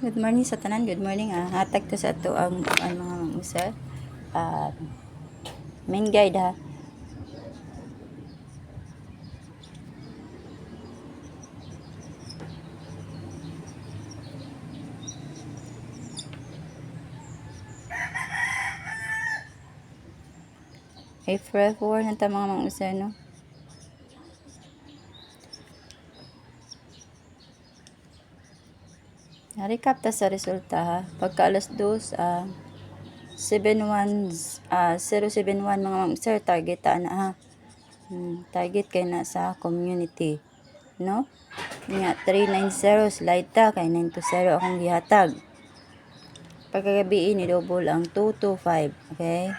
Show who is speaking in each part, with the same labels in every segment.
Speaker 1: Good morning sa tanan, good morning. Hatag to sa ato ang mga usa. Main guide ha. April 4 na ta mga usa no. Recap ta sa resulta ha. Pagka alas 2 071 mga usa target ta na ha. Target kay na sa community no. Nga 390 slide ta kay 920 akong gihatag. Pagkagabi ni double ang 225, okay?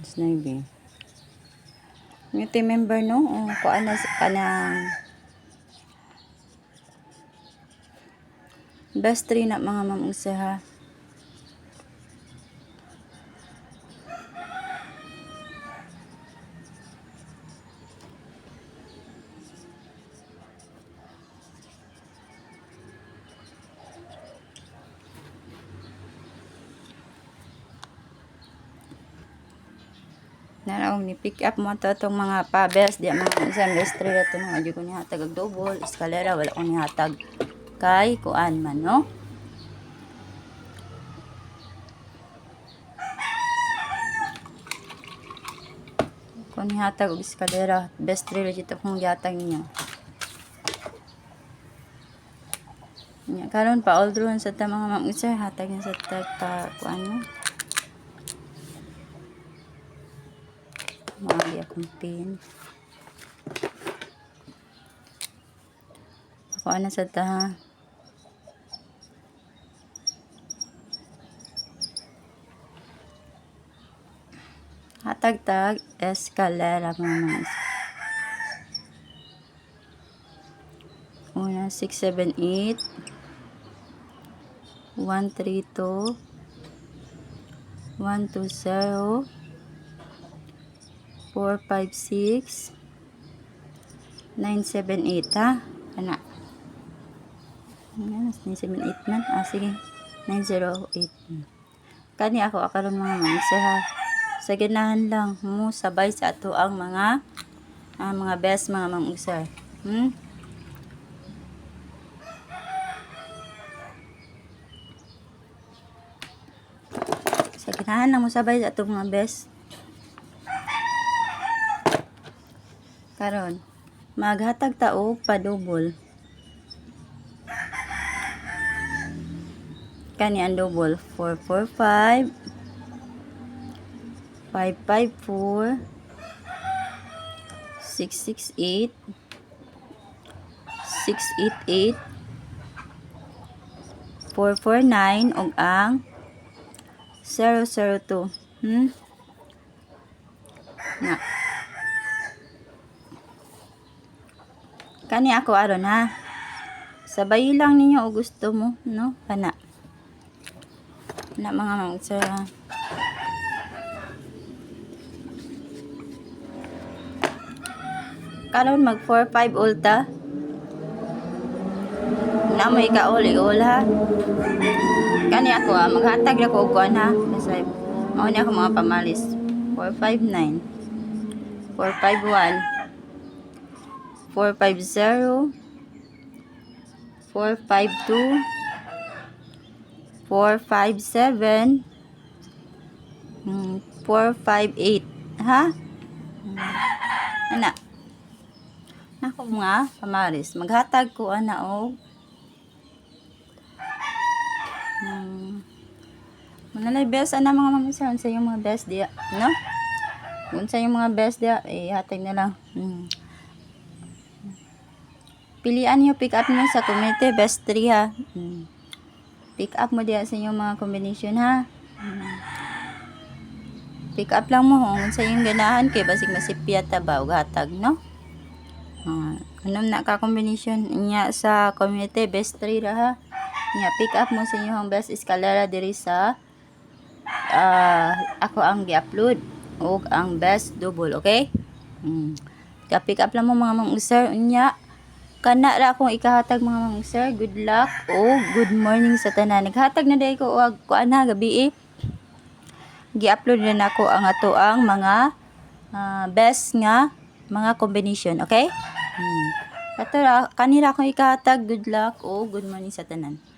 Speaker 1: Mas naibi. Yung team member no, kuan na kanang best 3 na mga mamusa ha. Naraong ni pick up mo to itong mga pabels di mga isang restri na ito mga ko niya hatag double eskalera wala ko niya hatag kay kuan man no. Kung niya hatag og eskalera best 3 legit akong gihatag niya. Nya karon pa all drone sa ta mga mamisa hatag sa tag pa kuan no. Mali akong pin. Ako na sa ta ha. Hatag-tag eskalera mga una 678 132 120 456 978 ha. Ana. Yan, 978 man. Sige. 908. Kani ako akaron mga mamisa ha. Sa ganahan lang mo sabay sa ato ang mga best mga mamisa. Sa ganahan lang mo sabay sa ato mga best. Karon maghatag ta og pa-double. Kani ang double 445 554 668 688 449 og ang 002 na kani ako aron ha. Sabay lang ninyo o gusto mo no kana na mga mamsa. Karon mag 45 ulta na may kauli-ul ha. Kani ako maghatag na ko og kuan ha kasi mao ni ako mga pamalis 459 451 450 452 457 458 ha. Ana nako mga pamaris maghatag ko ana og manalay best ana mga mamisa sa yung mga best dia no. Unsa yung mga best dia hatag na lang. Pilian niyo pick up niyo sa community best 3 ha. Pick up mo diya sa inyong mga combination ha. Pick up lang mo kung sa inyong ganahan kay basig masipya ta ba og hatag no. Anong na ka combination niya sa community best 3 ra ha. Niya pick up mo sa inyong best eskalera diri sa ako ang gi-upload og ang best double okay. Ka pick up lang mo mga mang-user niya kana ra akong ikahatag mga mang sir. Good luck o good morning sa tanan. Naghatag na day ko og kuan ha gabi gi-upload na nako ang ato ang mga best nga mga combination, okay? Ato ra kanira akong ikahatag. Good luck o good morning sa tanan.